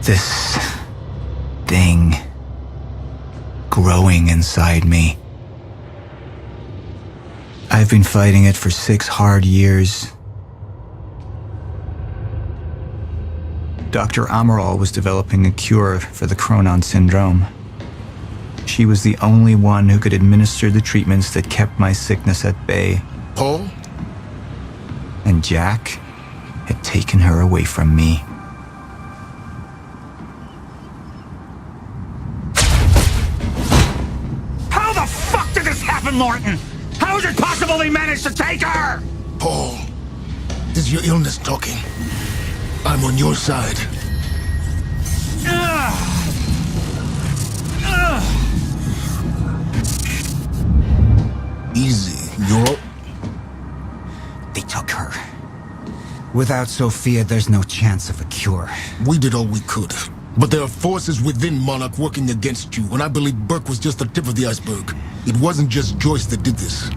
This thing growing inside me. I've been fighting it for 6 hard years. Dr. Amaral was developing a cure for the Chronon syndrome. She was the only one who could administer the treatments that kept my sickness at bay. Paul? And Jack had taken her away from me. How the fuck did this happen, Norton? How is it possible they managed to take her? Paul, is your illness talking? I'm on your side. Easy, you're... They took her. Without Sophia, there's no chance of a cure. We did all we could. But there are forces within Monarch working against you, and I believe Burke was just the tip of the iceberg. It wasn't just Joyce that did this.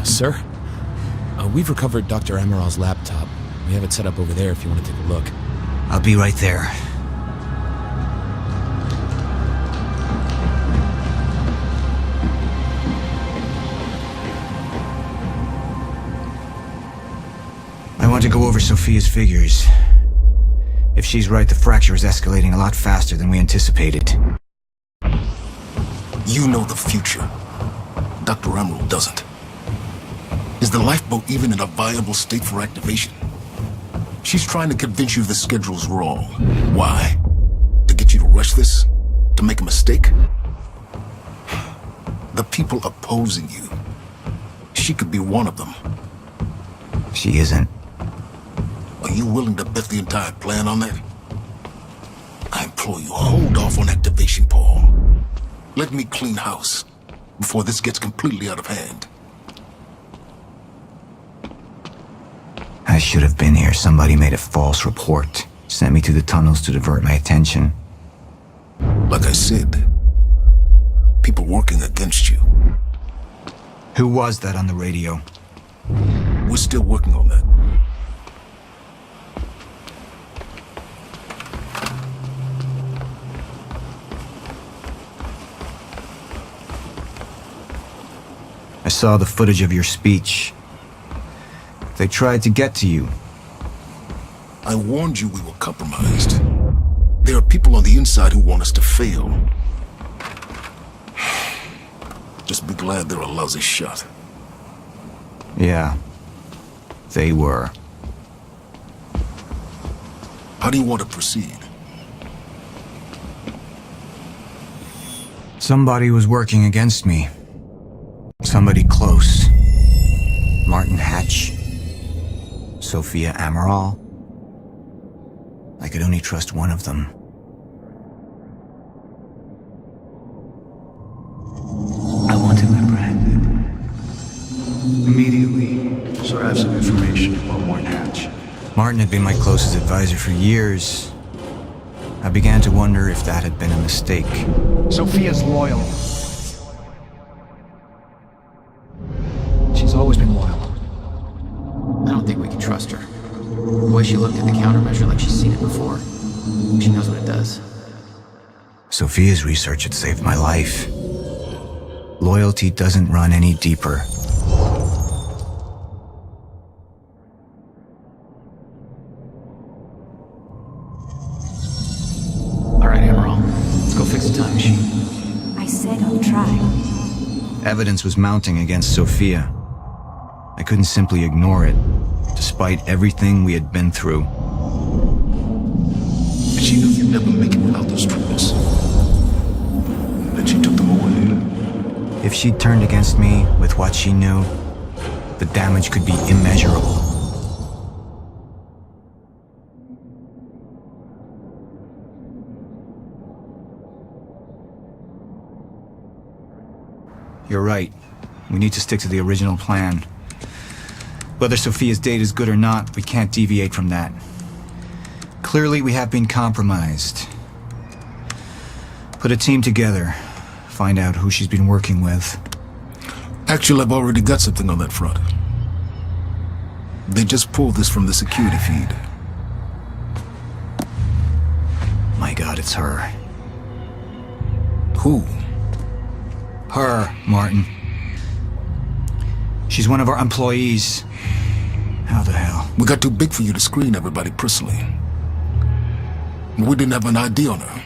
Sir? We've recovered Dr. Amaral's laptop. We have it set up over there if you want to take a look. I'll be right there. I want to go over Sophia's figures. If she's right, the fracture is escalating a lot faster than we anticipated. You know the future. Dr. Amaral doesn't. Is the lifeboat even in a viable state for activation? She's trying to convince you the schedule's wrong. Why? To get you to rush this? To make a mistake? The people opposing you. She could be one of them. She isn't. Are you willing to bet the entire plan on that? I implore you, hold off on activation, Paul. Let me clean house before this gets completely out of hand. I should have been here. Somebody made a false report. Sent me to the tunnels to divert my attention. Like I said, people working against you. Who was that on the radio? We're still working on that. I saw the footage of your speech. They tried to get to you. I warned you we were compromised. There are people on the inside who want us to fail. Just be glad they're a lousy shot. Yeah, they were. How do you want to proceed? Somebody was working against me. Somebody close. Martin Hatch. Sophia Amaral. I could only trust one of them. I want him apprehended. Immediately, so I have some information about Martin Hatch. Martin had been my closest advisor for years. I began to wonder if that had been a mistake. Sophia's loyal. She's always been loyal. I don't think we can trust her. The way she looked at the countermeasure like she's seen it before. She knows what it does. Sophia's research had saved my life. Loyalty doesn't run any deeper. All right, Amaral. Let's go fix the time machine. I said I'll try. Evidence was mounting against Sophia. I couldn't simply ignore it, despite everything we had been through. She knew you'd never make it without those treatments. Then she took them away. If she'd turned against me with what she knew, the damage could be immeasurable. You're right. We need to stick to the original plan. Whether Sophia's date is good or not, we can't deviate from that. Clearly, we have been compromised. Put a team together. Find out who she's been working with. Actually, I've already got something on that front. They just pulled this from the security feed. my God, it's her. Who? Her, Martin. She's one of our employees. How the hell? We got too big for you to screen everybody personally. We didn't have an ID on her.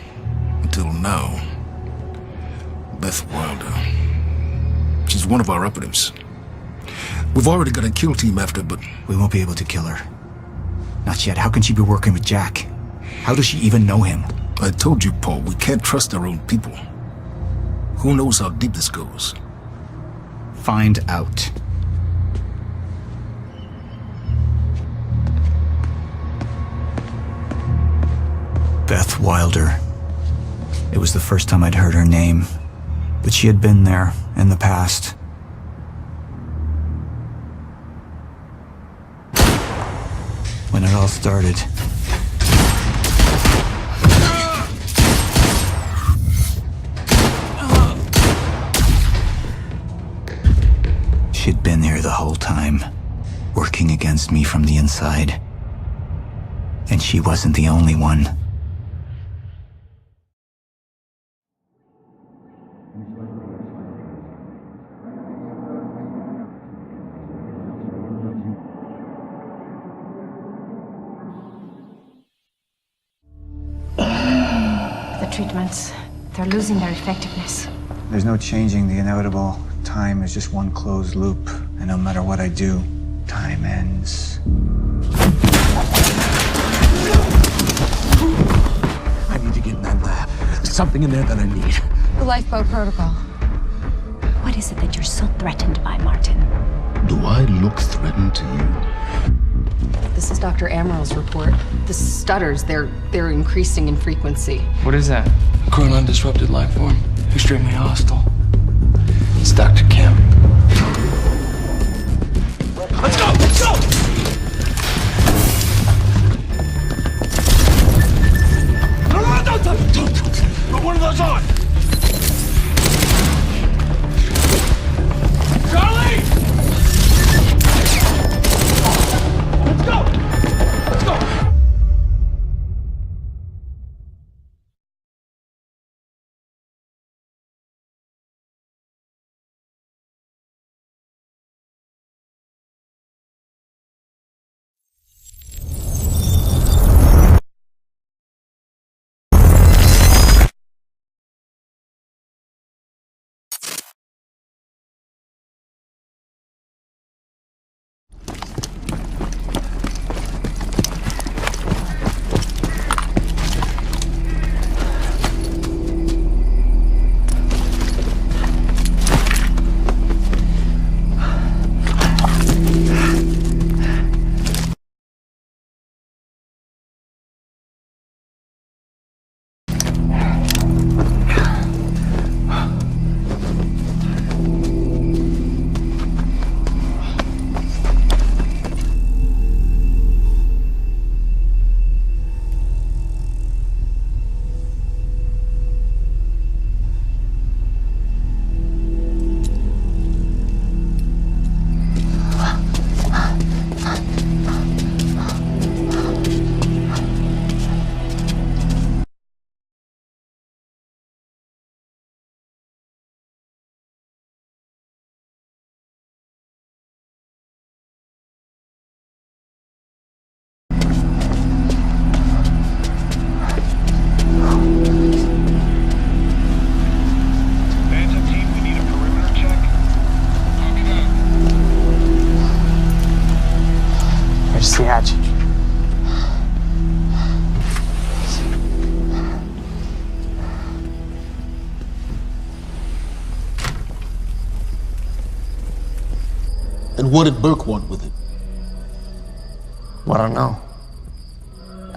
Until now. Beth Wilder. She's one of our operatives. We've already got a kill team after, but... We won't be able to kill her. Not yet. How can she be working with Jack? How does she even know him? I told you, Paul, we can't trust our own people. Who knows how deep this goes? Find out. Beth Wilder. It was the first time I'd heard her name, but she had been there in the past. When it all started. She'd been here the whole time, working against me from the inside. And she wasn't the only one. The treatments, they're losing their effectiveness. There's no changing the inevitable. Time is just one closed loop, and no matter what I do, time ends. I need to get in that lab. There's something in there that I need. The lifeboat protocol. What is it that you're so threatened by, Martin? Do I look threatened to you? This is Dr. Amaral's report. The stutters, they're increasing in frequency. What is that? A current undisrupted life form. Extremely hostile. It's Dr. Kim. Let's go! Let's go! Don't! Put one of those on! Charlie! Let's go! Let's go! The hatch. And what did Burke want with it? Well, I don't know.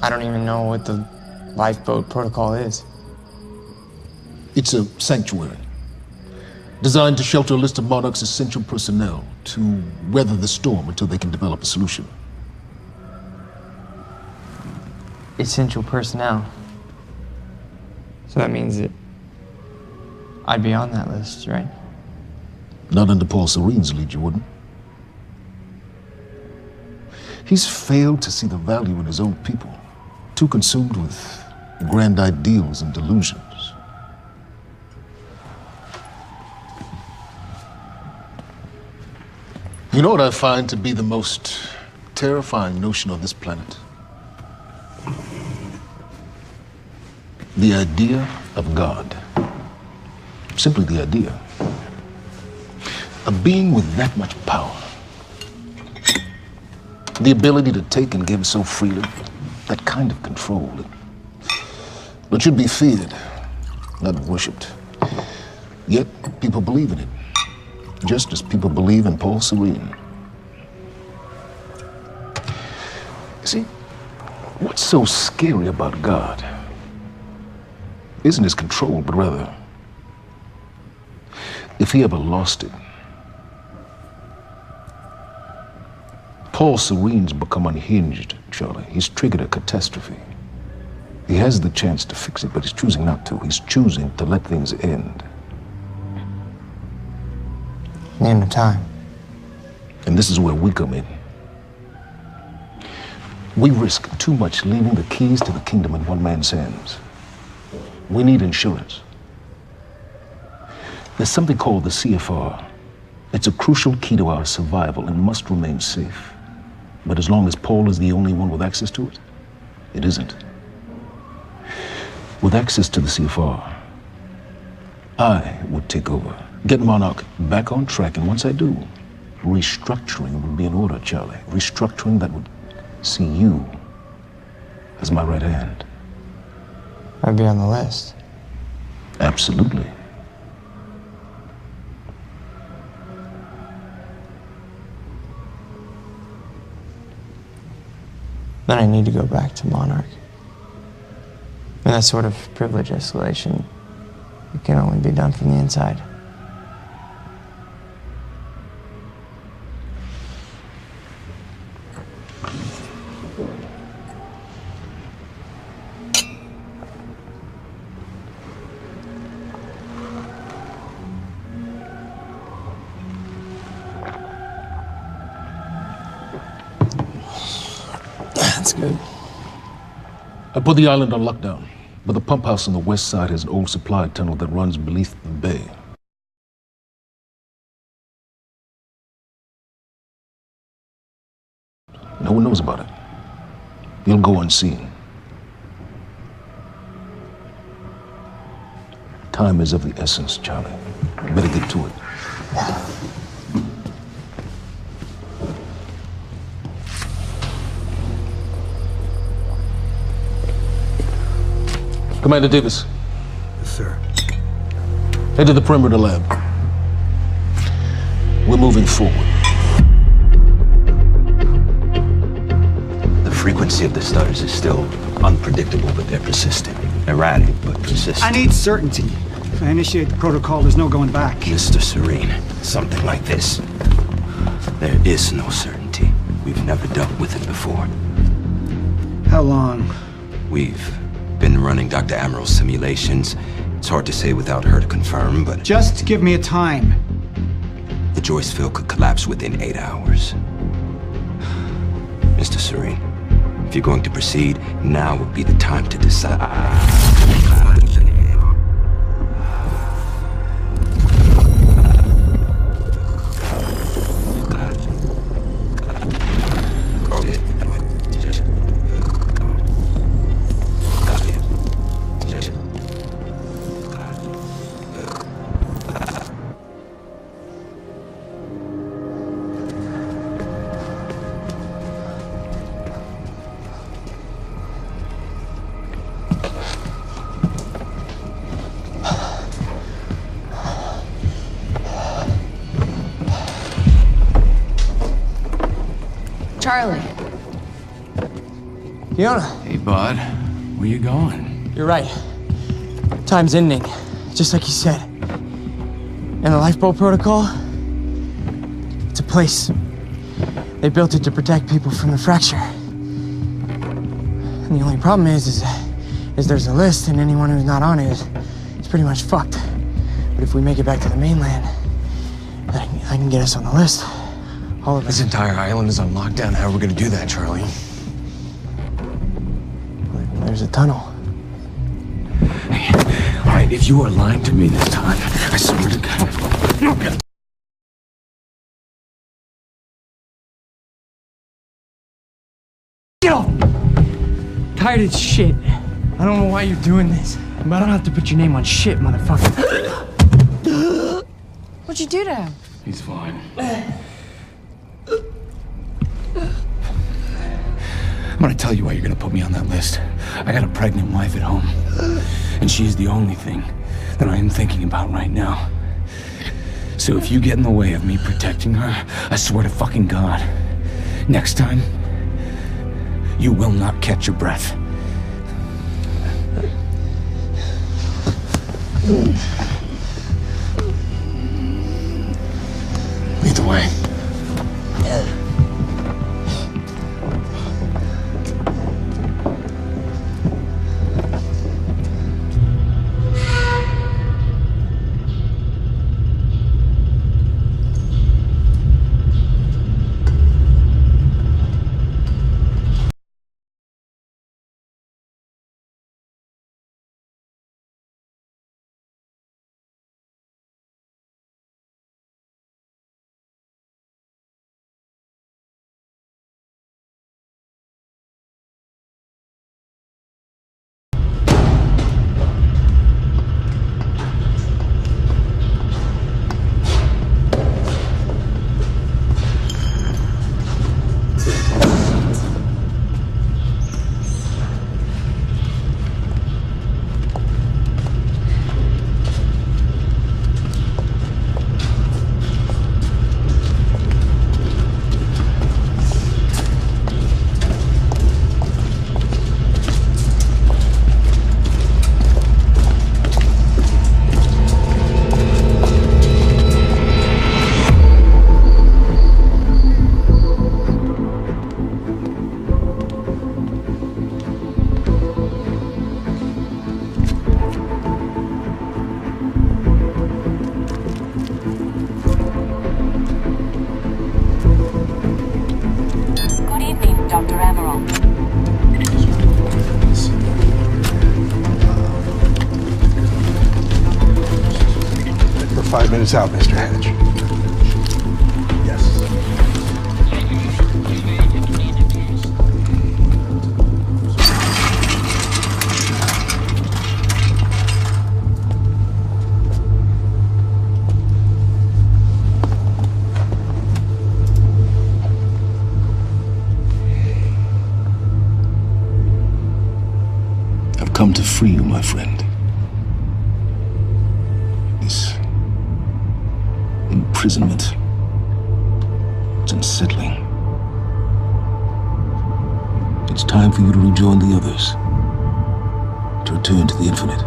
I don't even know what the lifeboat protocol is. It's a sanctuary. Designed to shelter a list of Monarch's essential personnel to weather the storm until they can develop a solution. Essential personnel. So that means that I'd be on that list, right? Not under Paul Serene's lead, you wouldn't. He's failed to see the value in his own people. Too consumed with grand ideals and delusions. You know what I find to be the most terrifying notion on this planet? The idea of God. Simply the idea. A being with that much power. The ability to take and give so freely. That kind of control. It should be feared, not worshipped. Yet, people believe in it. Just as people believe in Paul Serene. See, what's so scary about God isn't his control, but rather, if he ever lost it. Paul Serene's become unhinged, Charlie. He's triggered a catastrophe. He has the chance to fix it, but he's choosing not to. He's choosing to let things end. Name the time. And this is where we come in. We risk too much leaving the keys to the kingdom in one man's hands. We need insurance. There's something called the CFR. It's a crucial key to our survival and must remain safe. But as long as Paul is the only one with access to it, it isn't. With access to the CFR, I would take over. Get Monarch back on track, and once I do, restructuring would be in order, Charlie. Restructuring that would see you as my right hand. I'd be on the list. Absolutely. Then I need to go back to Monarch. And that sort of privilege escalation, it can only be done from the inside. That's good. I put the island on lockdown, but the pump house on the west side has an old supply tunnel that runs beneath the bay. No one knows about it. You'll go unseen. Time is of the essence, Charlie. You better get to it. Commander Davis. Yes, sir. Head to the perimeter lab. We're moving forward. The frequency of the stutters is still unpredictable, but they're persistent. Erratic, but persistent. I need certainty. If I initiate the protocol, there's no going back. Mr. Serene, something like this. There is no certainty. We've never dealt with it before. How long? We've been running Dr. Amaral's simulations. It's hard to say without her to confirm, but... Just give me a time. The Joyce field could collapse within 8 hours. Mr. Serene, if you're going to proceed, now would be the time to decide. Charlie. Fiona, Hey, bud. Where you going? you're right. Time's ending, just like you said. And the lifeboat protocol? It's a place. They built it to protect people from the fracture. And the only problem is there's a list, and anyone who's not on it is pretty much fucked. But if we make it back to the mainland, I can get us on the list. All of us. This entire island is on lockdown. How are we gonna do that, Charlie? There's a tunnel. me. All right, if you are lying to me this time, I swear to God. Get off! Tired as shit. I don't know why you're doing this, but I don't have to put your name on shit, motherfucker. What'd you do to him? He's fine. I'm gonna tell you why you're gonna put me on that list. I got a pregnant wife at home, and she's the only thing that I am thinking about right now. So if you get in the way of me protecting her, I swear to fucking God, next time, you will not catch your breath. Lead the way. Minutes out, Mr. Hatch. Yes. I've come to free you, my friend. Imprisonment. It's unsettling. It's time for you to rejoin the others. To return to the infinite.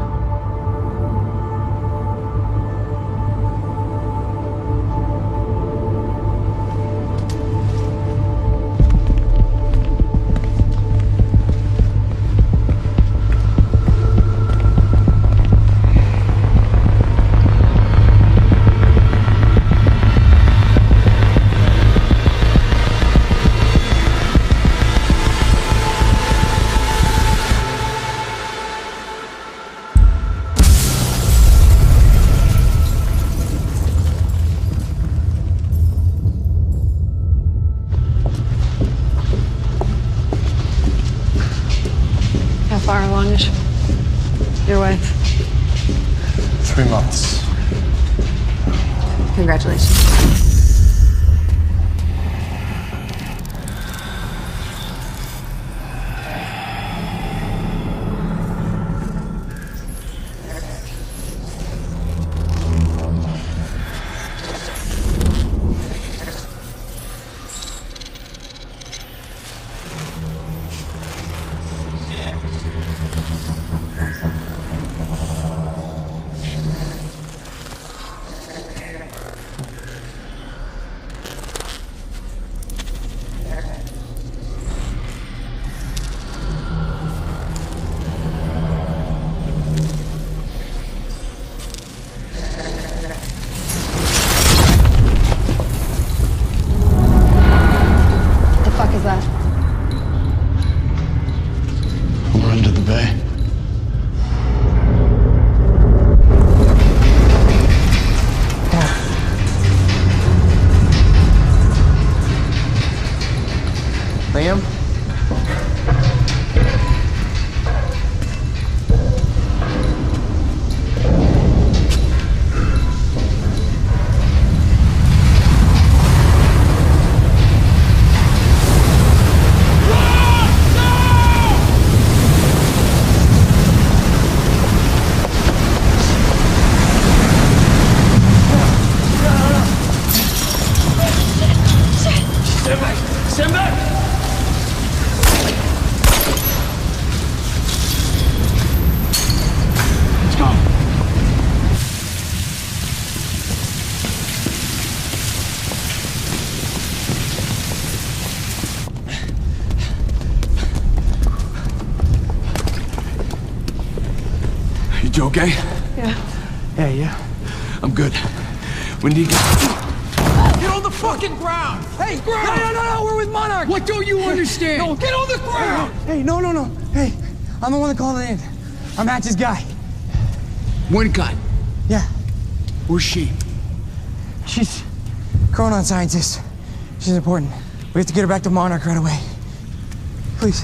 Far along is your wife? 3 months. Congratulations. am? You okay? Yeah, yeah. I'm good. When do you get... Get on the fucking ground! Hey, ground! No, we're with Monarch! What don't you understand? No, get on the ground! Hey, no. Hey, I'm the one that called it in. I'm Hatch's guy. One gun. Yeah, Where's she? she's Chronon scientist. She's important. We have to get her back to Monarch right away. Please.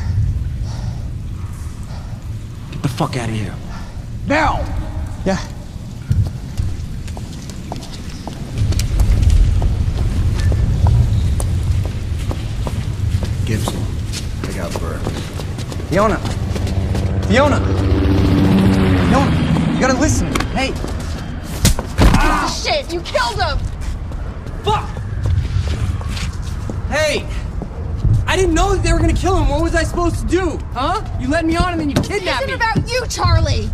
Get the fuck out of here. Now! Yeah. Gibson, I got Burke. Fiona, you gotta listen. Hey. Shit, you killed him! Fuck! Hey! I didn't know that they were gonna kill him. What was I supposed to do? Huh? You led me on and then you kidnapped me. This isn't about you, Charlie!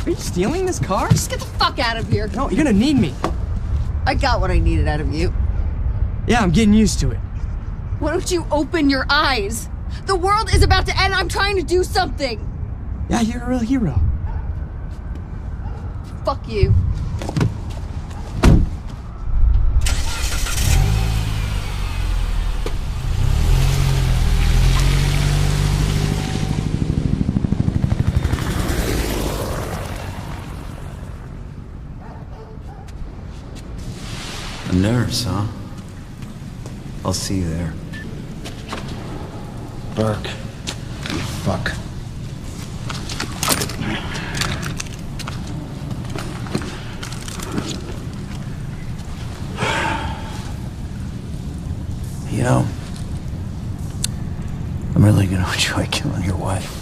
Are you stealing this car? Just get the fuck out of here. No, you're gonna need me. I got what I needed out of you. Yeah, I'm getting used to it. Why don't you open your eyes? The world is about to end. I'm trying to do something. Yeah, you're a real hero. Fuck you. A nurse, huh? I'll see you there. Burke. You fuck. You know, I'm really gonna enjoy killing your wife.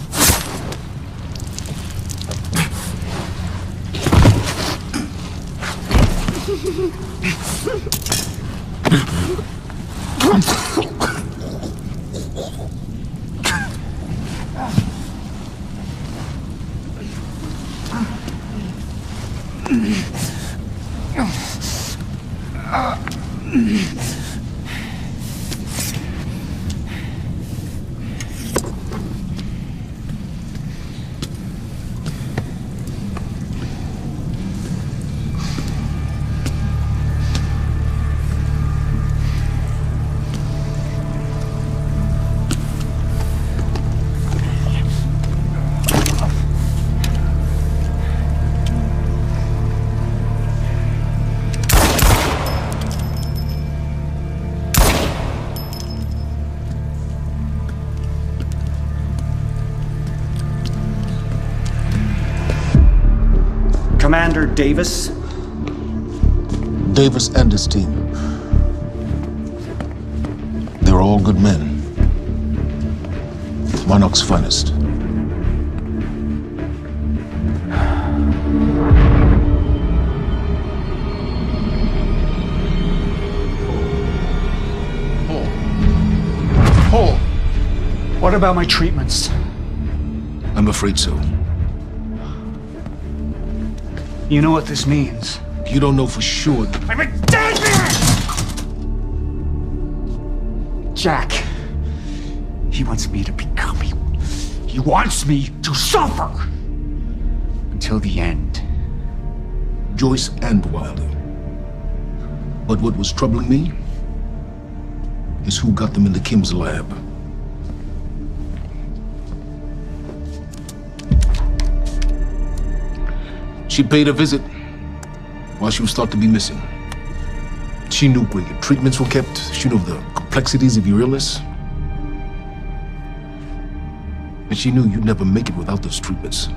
Commander Davis? Davis and his team. They're all good men. Monarch's finest. Paul, what about my treatments? I'm afraid so. You know what this means? You don't know for sure. I'm a dead man! Jack, he wants me to become him. He wants me to suffer until the end. Joyce and Wilder. But what was troubling me is who got them into Kim's lab. She paid a visit while she was thought to be missing. She knew where your treatments were kept. She knew of the complexities of your illness. And she knew you'd never make it without those treatments.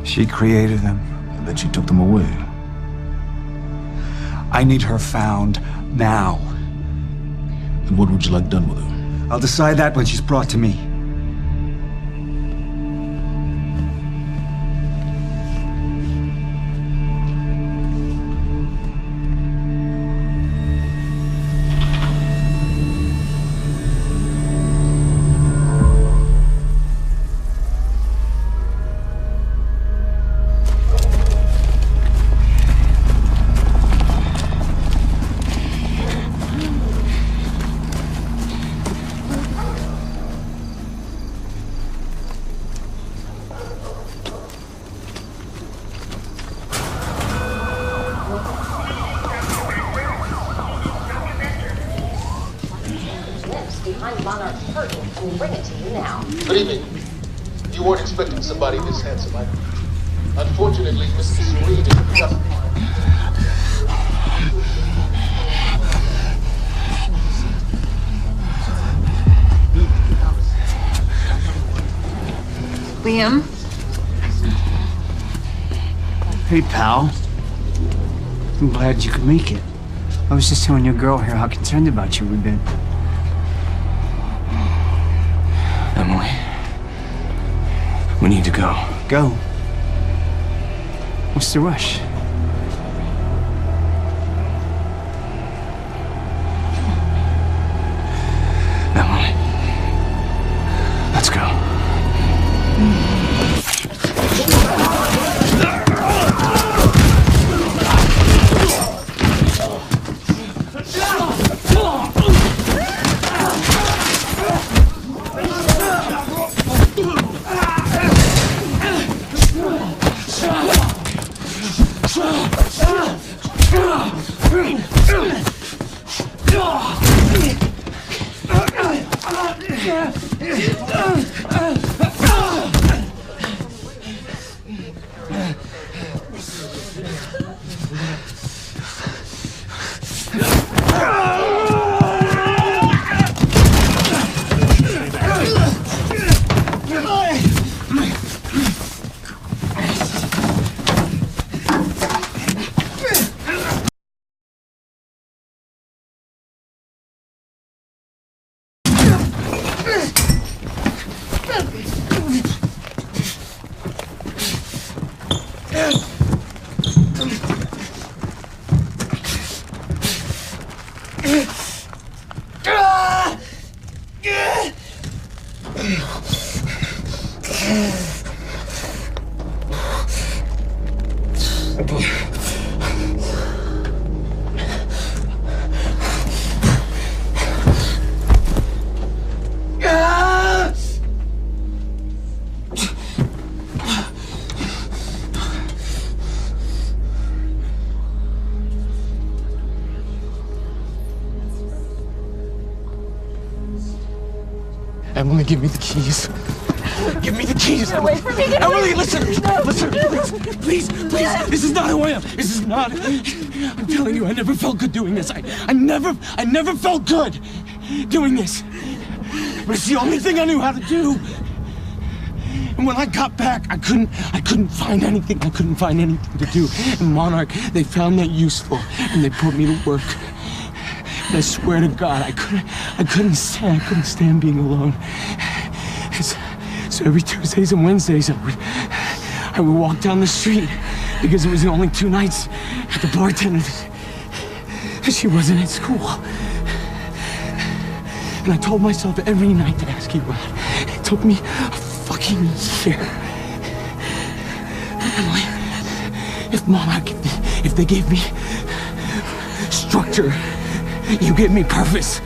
She created them. And then she took them away. I need her found now. And what would you like done with her? I'll decide that when she's brought to me. Good evening. You weren't expecting somebody this handsome, I... Unfortunately, Mr. Serene is just... Liam? Hey, pal. I'm glad you could make it. I was just telling your girl here how concerned about you we've been. Emily, we need to go. Go? What's the rush? Emily, let's go. Emily, give me the keys. Give me the keys. Get away from me. Get away. Emily, listen. Listen, please. This is not who I am. This is not. I'm telling you, I never felt good doing this. I never felt good doing this. But it's the only thing I knew how to do. And when I got back, I couldn't find anything. I couldn't find anything to do. And Monarch, they found that useful, and they put me to work. And I swear to God, I couldn't stand being alone. So every Tuesdays and Wednesdays, I would walk down the street because it was the only 2 nights at the bartender. She wasn't at school. And I told myself every night to ask you out. It took me a fucking year. But Emily, if Monarch, if they gave me structure, you gave me purpose.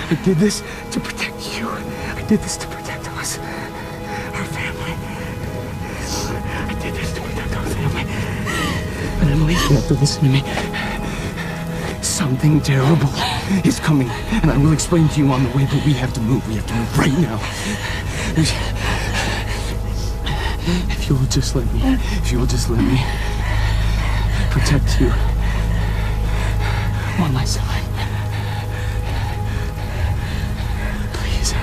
I did this to protect you. I did this to protect us, our family. I did this to protect our family. But Emily, you have to listen to me. Something terrible is coming, and I will explain to you on the way, but we have to move. We have to move right now. If you will just let me protect you on my side. Please.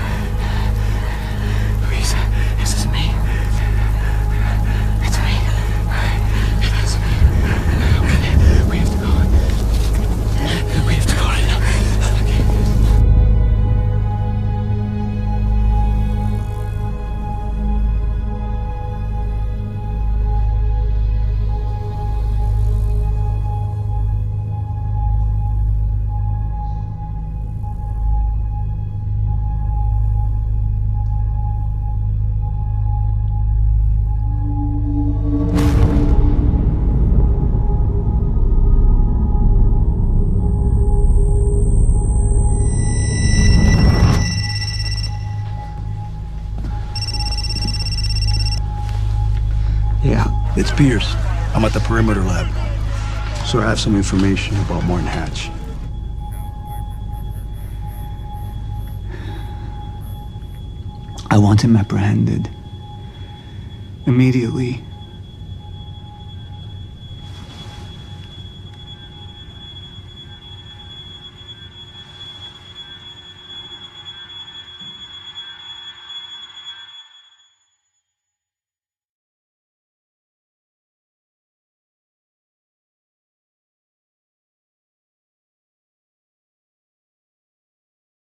It's Pierce. I'm at the perimeter lab. So I have some information about Martin Hatch. I want him apprehended. Immediately.